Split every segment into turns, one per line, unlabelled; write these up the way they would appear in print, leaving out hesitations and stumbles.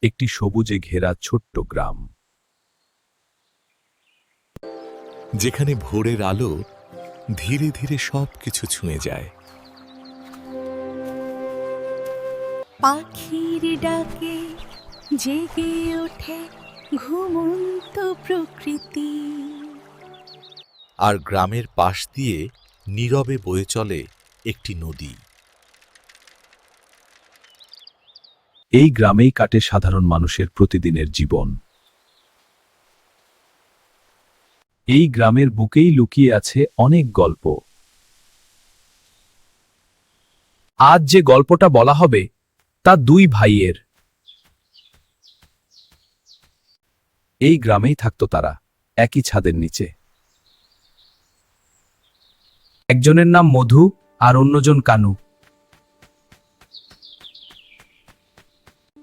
একটি সবুজে ঘেরা ছোট্ট গ্রাম,
যেখানে ভোরের আলো ধীরে ধীরে সবকিছু ছুঁয়ে যায়।
পাখির ডাকে জেগে ওঠে ঘুমন্ত প্রকৃতি।
আর গ্রামের পাশ দিয়ে নীরবে বয়ে চলে একটি নদী।
এই গ্রামেই কাটে সাধারণ মানুষের প্রতিদিনের জীবন। এই গ্রামের বুকেই লুকিয়ে আছে অনেক গল্প। আজ যে গল্পটা বলা হবে তা দুই ভাইয়ের। এই গ্রামেই থাকতো তারা, একই ছাদের নিচে। একজনের নাম মধু আর অন্যজন কানু।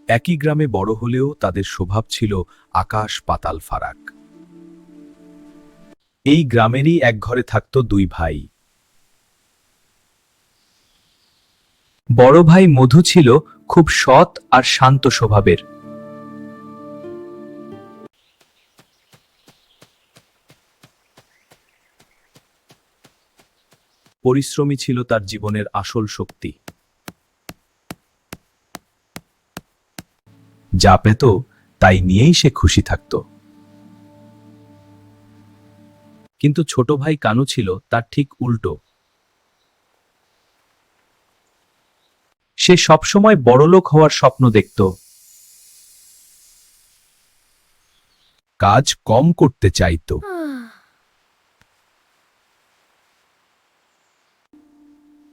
একই গ্রামে বড় হলেও তাদের স্বভাব ছিল আকাশ পাতাল ফারাক। এই গ্রামেরই এক ঘরে থাকতো দুই ভাই। বড় ভাই মধু ছিল খুব সৎ আর শান্ত স্বভাবের। পরিশ্রমী ছিল তার জীবনের আসল শক্তি। যা পেত তাই নিয়েই সে খুশি থাকত। কিন্তু ছোট ভাই কানু ছিল তার ঠিক উল্টো। সে সবসময় বড়লোক হওয়ার স্বপ্ন দেখত। কাজ কম করতে চাইত,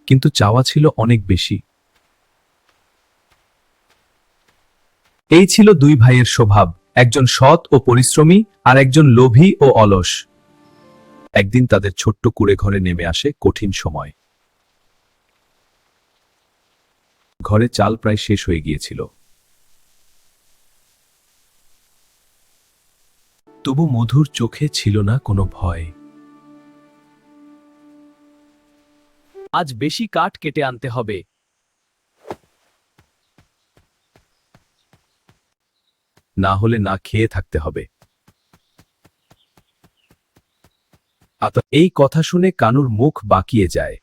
কিন্তু চাওয়া ছিল অনেক বেশি। এই ছিল দুই ভাইয়ের স্বভাব, একজন সৎ ও পরিশ্রমী আর একজন লোভী ও অলস। একদিন তাদের ছোট্ট কুঁড়ে ঘরে নেমে আসে কঠিন সময়। ঘরে চাল প্রায় শেষ হয়ে গিয়েছিল। তবু মধুর চোখে ছিল না কোনো ভয়। আজ বেশি কাঠ কেটে আনতে হবে, না হলে না খেয়ে থাকতে হবে। এই কথা শুনে কানুর মুখ বাঁকিয়ে যায়।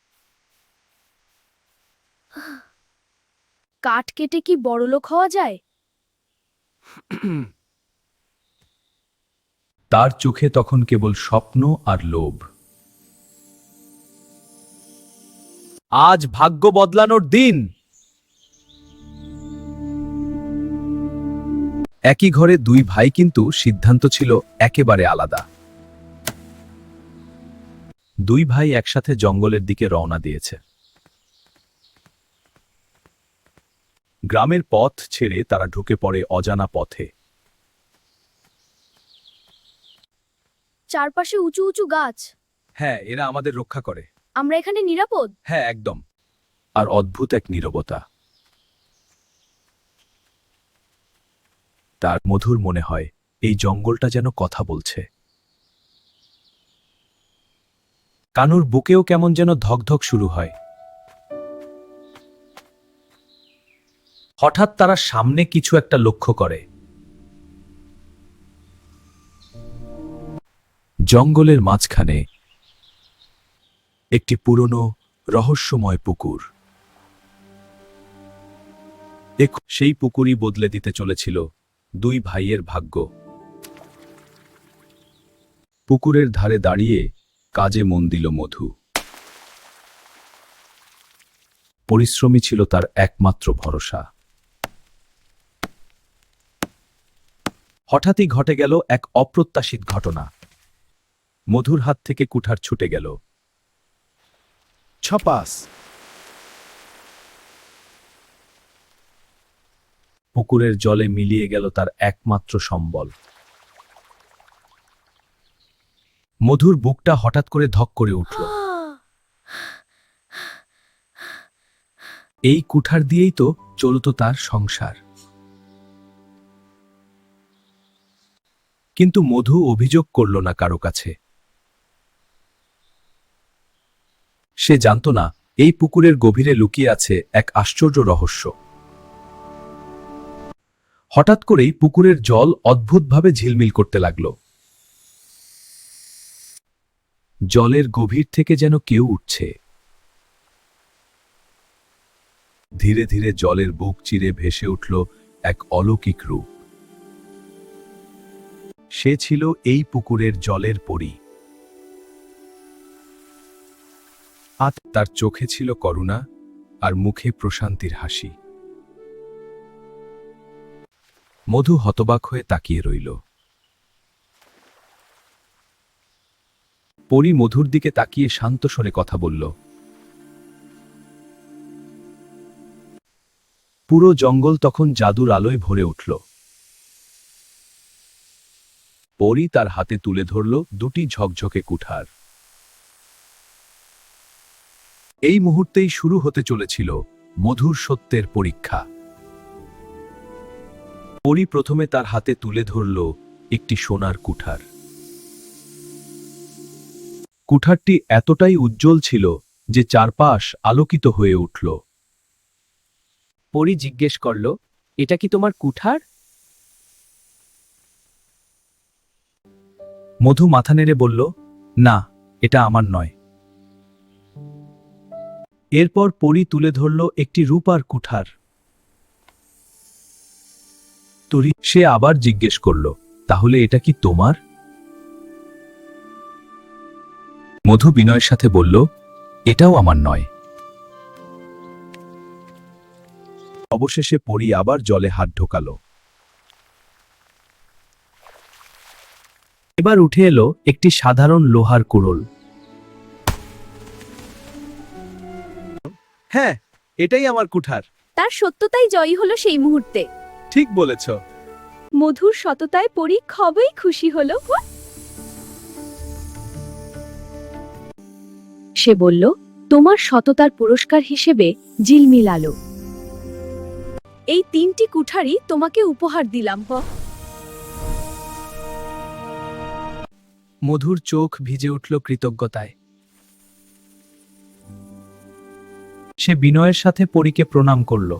কাঠ কেটে কি বড়লোক হওয়া যায়?
তার চোখে তখন কেবল স্বপ্ন আর লোভ। আজ ভাগ্য বদলানোর দিন। একই ঘরে দুই ভাই, কিন্তু সিদ্ধান্ত ছিল একেবারে আলাদা। দুই ভাই একসাথে জঙ্গলের দিকে রওনা দিয়েছে। গ্রামের পথ ছেড়ে তারা ঢুকে পড়ে অজানা পথে।
চারপাশে উঁচু উঁচু গাছ।
হ্যাঁ, এরা আমাদের রক্ষা করে।
আমরা এখানে নিরাপদ?
হ্যাঁ, একদম। আর অদ্ভুত এক নীরবতা। তার মধুর মনে হয় এই জঙ্গলটা যেন কথা বলছে। কানুর বুকেও কেমন যেন ধকধক শুরু হয়। হঠাৎ তারা সামনে কিছু একটা লক্ষ্য করে। জঙ্গলের মাঝখানে একটি পুরনো রহস্যময় পুকুর। সেই পুকুরই বদলে দিতে চলেছিল দুই ভাইয়ের ভাগ্য। পুকুরের ধারে দাঁড়িয়ে কাজে মন দিল মধু। পরিশ্রমী ছিল তার একমাত্র ভরসা। হঠাৎই ঘটে গেল এক অপ্রত্যাশিত ঘটনা। মধুর হাত থেকে কুঠার ছুটে গেল। ছপাস! পুকুরের জলে মিলিয়ে গেল তার একমাত্র সম্বল। মধুর বুকটা হঠাৎ করে ধক করে উঠল। এই কুঠার দিয়েই তো চলত তার সংসার। কিন্তু মধু অভিযোগ করল না কারো কাছে। সে জানত না এই পুকুরের গভীরে লুকিয়ে আছে এক আশ্চর্য রহস্য। হঠাৎ করেই পুকুরের জল অদ্ভুতভাবে ঝিলমিল করতে লাগল। জলের গভীর থেকে যেন কেউ উঠছে। ধীরে ধীরে জলের বুক চিরে ভেসে উঠল এক অলৌকিক রূপ। সে ছিল এই পুকুরের জলের পরী। আর তার চোখে ছিল করুণা আর মুখে প্রশান্তির হাসি। মধু হতবাক হয়ে তাকিয়ে রইল। পরী মধুর দিকে তাকিয়ে শান্ত স্বরে কথা বলল। পুরো জঙ্গল তখন জাদুর আলোয় ভরে উঠল। পরী তার হাতে তুলে ধরল দুটি ঝকঝকে কুঠার। এই মুহূর্তেই শুরু হতে চলেছিল মধুর সত্যের পরীক্ষা। পরী প্রথমে তার হাতে তুলে ধরল একটি সোনার কুঠার। কুঠারটি এতটাই উজ্জ্বল ছিল যে চারপাশ আলোকিত হয়ে উঠল।
পরী জিজ্ঞেস করল, এটা কি তোমার কুঠার?
মধু মাথা নেড়ে বলল, না, এটা আমার নয়। এরপর পরী তুলে ধরল একটি রূপার কুঠার। সে আবার জিজ্ঞেস করল, তাহলে এটা কি তোমার? মধু বিনয়ের সাথে বলল, এটাও আমার নয়। অবশেষে পরী আবার জলে হাত ঢোকাল। এবার উঠে এলো একটি সাধারণ লোহার কুড়োল। হ্যাঁ, এটাই আমার কুঠার।
তার সত্যতাই জয়ী হলো সেই মুহূর্তে।
ঠিক বলেছ।
মধুর সততায় পরী খুবই খুশি হলো। সে বলল, তোমার সততার পুরস্কার হিসেবে ঝিলমিল আলো। এই 3টি কুঠারই তোমাকে উপহার দিলাম।
মধুর চোখ ভিজে উঠল কৃতজ্ঞতায়।
সে বিনয়ের সাথে পরীকে প্রণাম করল।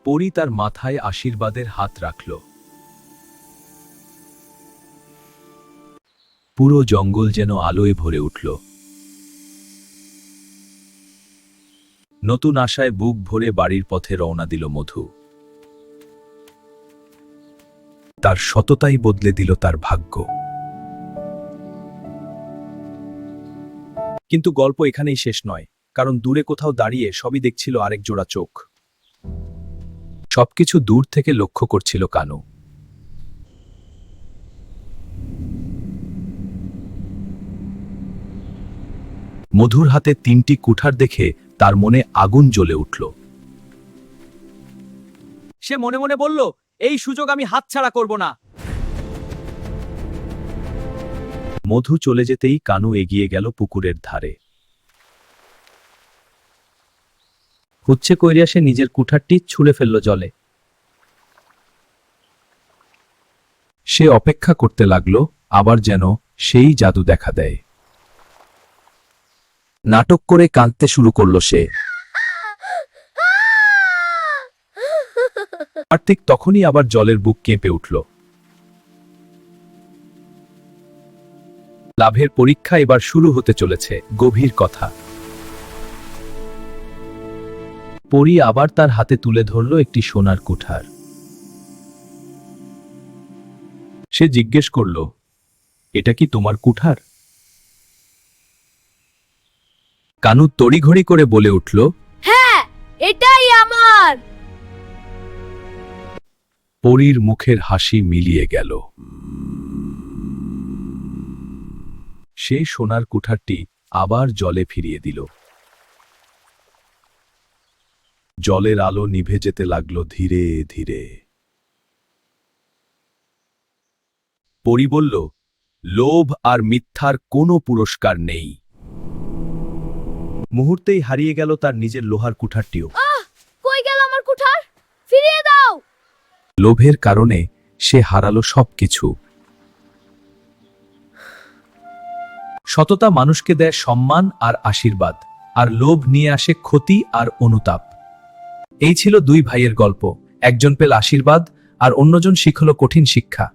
পরী তার মাথায় আশীর্বাদের হাত রাখল। পুরো জঙ্গল যেন আলোয় ভরে উঠল। নতুন আশায় বুক ভরে বাড়ির পথে রওনা দিল মধু। তার সততাই বদলে দিল তার ভাগ্য। কিন্তু গল্প এখানেই শেষ নয়, কারণ দূরে কোথাও দাঁড়িয়ে সবই দেখছিল আরেক জোড়া চোখ। সবকিছু দূর থেকে লক্ষ্য করছিল কানু। মধুর হাতে 3টি কুঠার দেখে তার মনে আগুন জ্বলে উঠল।
সে মনে মনে বলল, এই সুযোগ আমি হাতছাড়া করব না।
মধু চলে যেতেই কানু এগিয়ে গেল পুকুরের ধারে।
হুচ্ছে কইরিয়া সে নিজের কুঠারটি ছুঁড়ে ফেলল জলে।
সে অপেক্ষা করতে লাগল, আবার যেন সেই জাদু দেখা দেয়। নাটক করে কাঁদতে শুরু করল সে। কার্তিক তখনই আবার জলের বুক কেঁপে উঠল। লাভের পরীক্ষা এবার শুরু হতে চলেছে। গভীর কথা। পরী আবার তার হাতে তুলে ধরল একটি সোনার কুঠার। সে জিজ্ঞেস করল, এটা কি তোমার কুঠার? কানু তড়িঘড়ি করে বলে উঠল,
হ্যাঁ, এটাই আমার।
পরীর মুখের হাসি মিলিয়ে গেল। সে সোনার কুঠারটি আবার জলে ফিরিয়ে দিল। জলের আলো নিভে যেতে লাগল ধীরে ধীরে। পরী বলল, লোভ আর মিথ্যার কোনো পুরস্কার নেই। মুহূর্তেই হারিয়ে গেল তার নিজের লোহার কুঠারটিও।
কই গেল আমার কুঠার? ফিরিয়ে দাও।
লোভের কারণে সে হারালো সবকিছু। সততা মানুষকে দেয় সম্মান আর আশীর্বাদ, আর লোভ নিয়ে আসে ক্ষতি আর অনুতাপ। এই ছিল দুই ভাইয়ের গল্প। একজন পেল আশীর্বাদ আর অন্যজন শিখল কঠিন শিক্ষা।